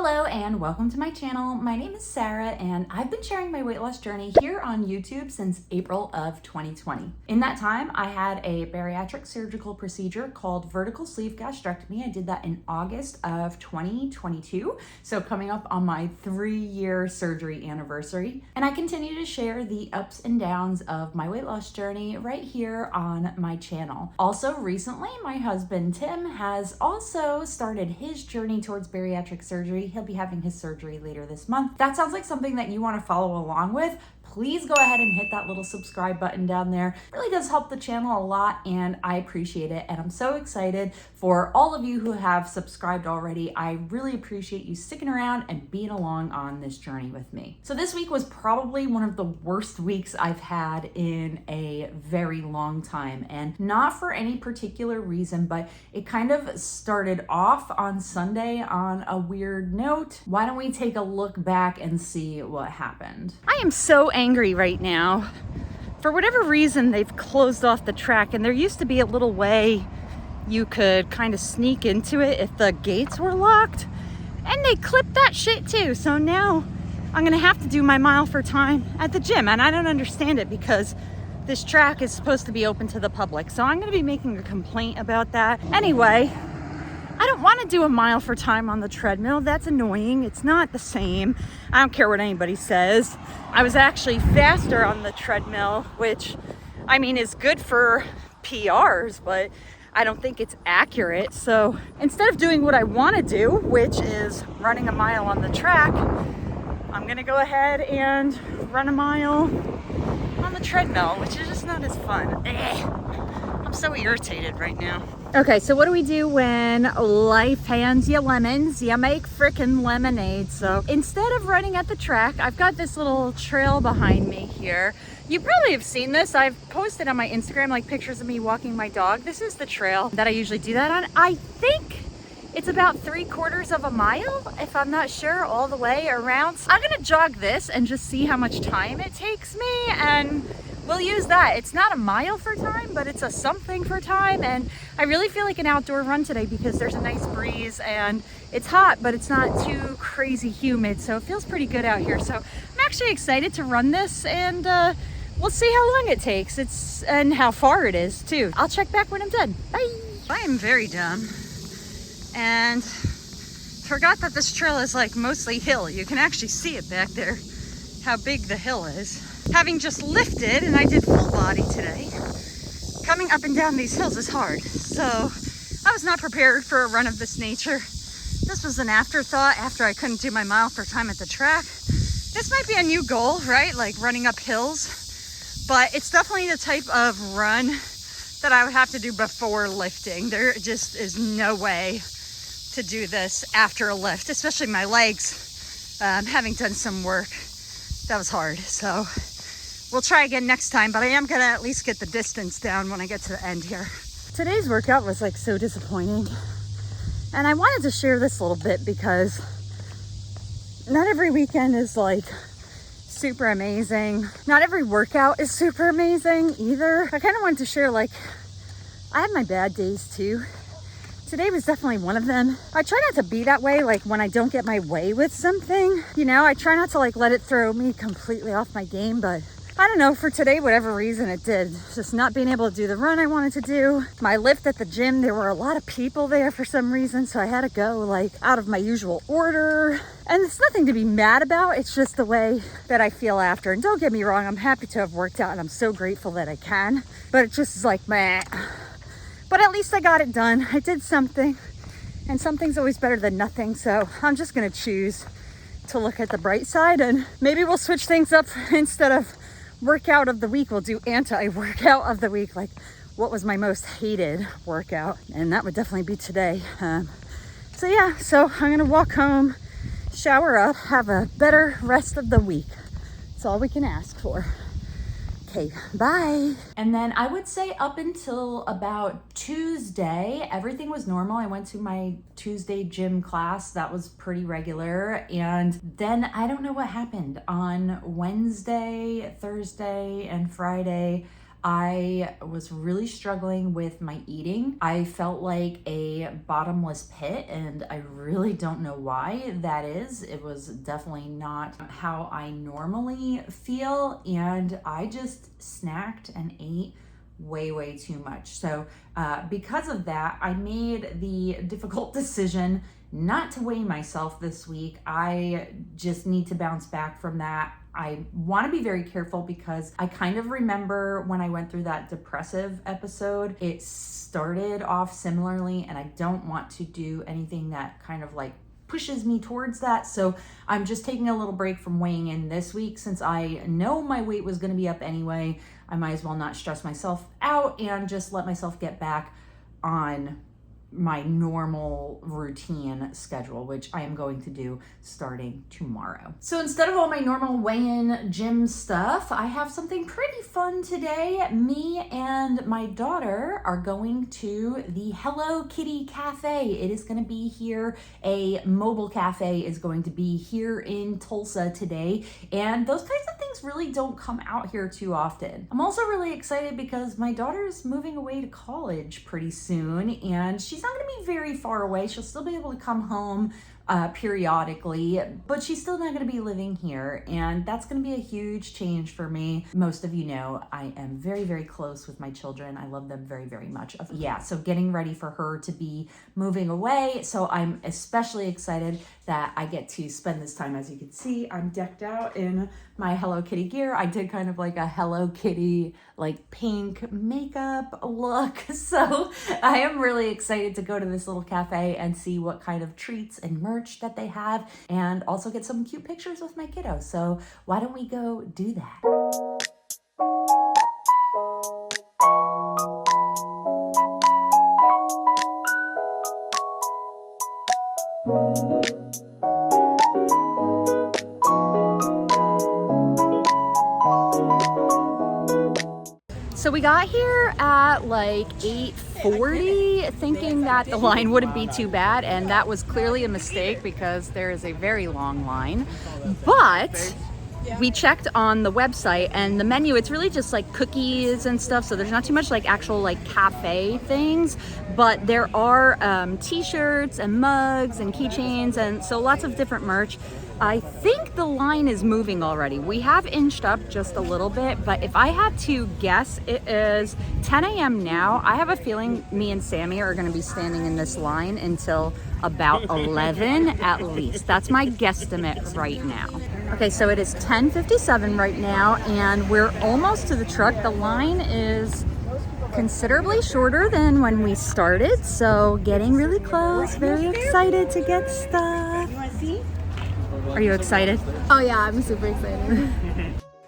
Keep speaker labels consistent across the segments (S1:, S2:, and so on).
S1: Hello and welcome to my channel. My name is Sarah and I've been sharing my weight loss journey here on YouTube since April of 2020. In that time, I had a bariatric surgical procedure called vertical sleeve gastrectomy. I did that in August of 2022, so coming up on my 3-year surgery anniversary. And I continue to share the ups and downs of my weight loss journey right here on my channel. Also recently, my husband Tim has also started his journey towards bariatric surgery. He'll be having his surgery later this month. That sounds like something that you want to follow along with. Please go ahead and hit that little subscribe button down there. It really does help the channel a lot and I appreciate it. And I'm so excited for all of you who have subscribed already. I really appreciate you sticking around and being along on this journey with me. So this week was probably one of the worst weeks I've had in a very long time, and not for any particular reason, but it kind of started off on Sunday on a weird note. Why don't we take a look back and see what happened? I am so angry right now. For whatever reason, they've closed off the track, and there used to be a little way you could kind of sneak into it if the gates were locked, and they clipped that shit too. So now I'm gonna have to do my mile for time at the gym, and I don't understand it because this track is supposed to be open to the public. So I'm gonna be making a complaint about that. Anyway, I don't want to do a mile for time on the treadmill. That's annoying. It's not the same. I don't care what anybody says. I was actually faster on the treadmill, which I mean is good for PRs, but I don't think it's accurate. So instead of doing what I want to do, which is running a mile on the track, I'm gonna go ahead and run a mile on the treadmill, which is just not as fun. I'm so irritated right now. Okay, so what do we do when life hands you lemons? You make frickin' lemonade. So instead of running at the track, I've got this little trail behind me here. You probably have seen this. I've posted on my Instagram like pictures of me walking my dog. This is the trail that I usually do that on. I think it's about 3/4 of a mile, if I'm not sure, all the way around. So I'm gonna jog this and just see how much time it takes me, and we'll use that. It's not a mile for time, but it's a something for time. And I really feel like an outdoor run today because there's a nice breeze and it's hot, but it's not too crazy humid. So it feels pretty good out here. So I'm actually excited to run this, and we'll see how long it takes. And how far it is too. I'll check back when I'm done. Bye. I am very dumb and forgot that this trail is like mostly hill. You can actually see it back there, how big the hill is. Having just lifted, and I did full body today, coming up and down these hills is hard. So I was not prepared for a run of this nature. This was an afterthought after I couldn't do my mile for time at the track. This might be a new goal, right? Like running up hills, but it's definitely the type of run that I would have to do before lifting. There just is no way to do this after a lift, especially my legs. Having done some work, that was hard. So we'll try again next time, but I am gonna at least get the distance down when I get to the end here. Today's workout was like so disappointing. And I wanted to share this a little bit because not every weekend is like super amazing. Not every workout is super amazing either. I kind of wanted to share, like, I have my bad days too. Today was definitely one of them. I try not to be that way, like when I don't get my way with something, you know, I try not to like let it throw me completely off my game, but I don't know, for today, whatever reason it did. Just not being able to do the run I wanted to do. My lift at the gym, there were a lot of people there for some reason, so I had to go like out of my usual order. And it's nothing to be mad about, it's just the way that I feel after. And don't get me wrong, I'm happy to have worked out and I'm so grateful that I can, but it just is like, meh. But at least I got it done. I did something, and something's always better than nothing. So I'm just gonna choose to look at the bright side, and maybe we'll switch things up. Instead of workout of the week, we'll do anti-workout of the week. Like, what was my most hated workout? And that would definitely be today. So yeah, so I'm gonna walk home, shower up, have a better rest of the week. That's all we can ask for. Okay, bye. And then I would say up until about Tuesday, everything was normal. I went to my Tuesday gym class. That was pretty regular. And then I don't know what happened on Wednesday, Thursday, and Friday. I was really struggling with my eating. I felt like a bottomless pit, and I really don't know why that is. It was definitely not how I normally feel, and I just snacked and ate way too much. So because of that, I made the difficult decision not to weigh myself this week. I just need to bounce back from that. I want to be very careful because I kind of remember when I went through that depressive episode, it started off similarly, and I don't want to do anything that kind of like pushes me towards that. So I'm just taking a little break from weighing in this week since I know my weight was going to be up anyway. I might as well not stress myself out and just let myself get back on my normal routine schedule, which I am going to do starting tomorrow. So instead of all my normal weigh-in gym stuff, I have something pretty fun today. Me and my daughter are going to the Hello Kitty Cafe. It is going to be here. A mobile cafe is going to be here in Tulsa today, and those kinds of things really don't come out here too often. I'm also really excited because my daughter's moving away to college pretty soon, and she's not going to be very far away. She'll still be able to come home periodically, but she's still not going to be living here, and that's going to be a huge change for me. Most of you know I am very close with my children. I love them very much. Yeah, so getting ready for her to be moving away, so I'm especially excited that I get to spend this time. As you can see, I'm decked out in my Hello Kitty gear. I did kind of like a Hello Kitty like pink makeup look, so I am really excited to go to this little cafe and see what kind of treats and merch that they have, and also get some cute pictures with my kiddo. So why don't we go do that? So we got here at like 8:40 thinking that the line wouldn't be too bad, and that was clearly a mistake because there is a very long line. But we checked on the website, and the menu, it's really just like cookies and stuff, so there's not too much like actual like cafe things, but there are t-shirts and mugs and keychains, and so lots of different merch. I think the line is moving already. We have inched up just a little bit, but if I had to guess, it is 10 a.m. now. I have a feeling me and Sammy are going to be standing in this line until about 11 at least. That's my guesstimate right now. Okay, so it is 10:57 right now, and we're almost to the truck. The line is considerably shorter than when we started, so getting really close. Very excited to get stuff.
S2: You want to see?
S1: Are you excited?
S2: Oh yeah, I'm super excited.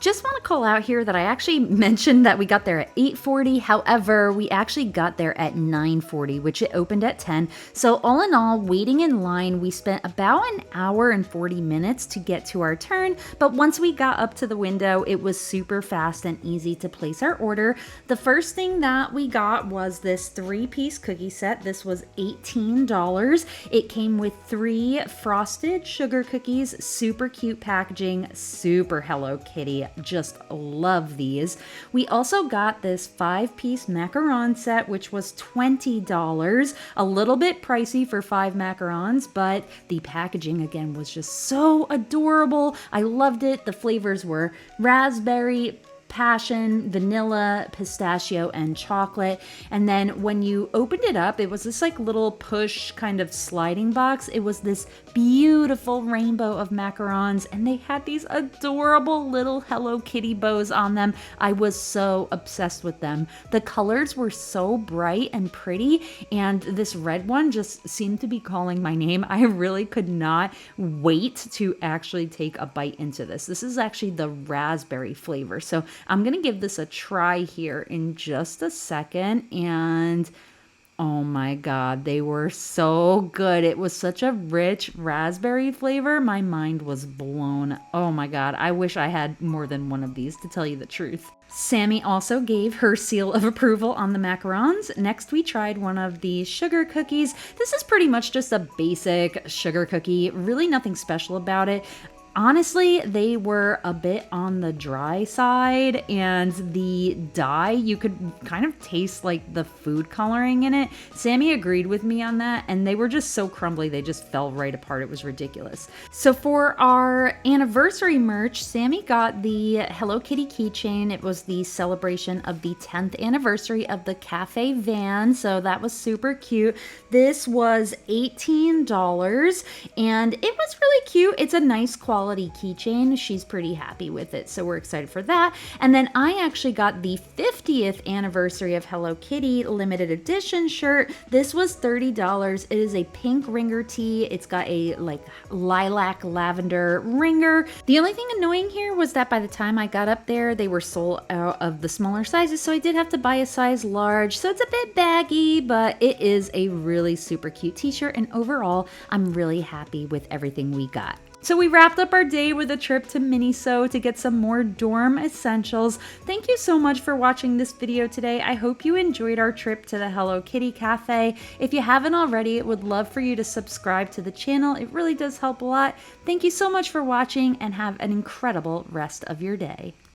S1: Just want to call out here that I actually mentioned that we got there at 8:40. However, we actually got there at 9:40, which it opened at 10. So all in all, waiting in line, we spent about an hour and 40 minutes to get to our turn. But once we got up to the window, it was super fast and easy to place our order. The first thing that we got was this 3-piece cookie set. This was $18. It came with 3 frosted sugar cookies, super cute packaging, super Hello Kitty. Just love these. We also got this 5-piece macaron set, which was $20. A little bit pricey for 5 macarons, but the packaging again was just so adorable. I loved it. The flavors were raspberry, passion, vanilla, pistachio, and chocolate. And then when you opened it up, it was this like little push kind of sliding box. It was this beautiful rainbow of macarons, and they had these adorable little Hello Kitty bows on them. I was so obsessed with them. The colors were so bright and pretty, and this red one just seemed to be calling my name. I really could not wait to actually take a bite into this. This is actually the raspberry flavor, so I'm gonna give this a try here in just a second, and oh my God, they were so good. It was such a rich raspberry flavor. My mind was blown. Oh my God, I wish I had more than one of these, to tell you the truth. Sammy also gave her seal of approval on the macarons. Next, we tried one of the sugar cookies. This is pretty much just a basic sugar cookie, really nothing special about it. Honestly, they were a bit on the dry side, and the dye, you could kind of taste like the food coloring in it. Sammy agreed with me on that, and they were just so crumbly, they just fell right apart. It was ridiculous. So for our anniversary merch, Sammy got the Hello Kitty keychain. It was the celebration of the 10th anniversary of the cafe van, so that was super cute. This was $18, and it was really cute. It's a nice quality keychain. She's pretty happy with it, so we're excited for that. And then I actually got the 50th anniversary of Hello Kitty limited edition shirt. This was $30. It is a pink ringer tee. It's got a like lilac lavender ringer. The only thing annoying here was that by the time I got up there, they were sold out of the smaller sizes, so I did have to buy a size large. So it's a bit baggy, but it is a really super cute t-shirt, and overall, I'm really happy with everything we got. So we wrapped up our day with a trip to Miniso to get some more dorm essentials. Thank you so much for watching this video today. I hope you enjoyed our trip to the Hello Kitty Cafe. If you haven't already, I would love for you to subscribe to the channel. It really does help a lot. Thank you so much for watching, and have an incredible rest of your day.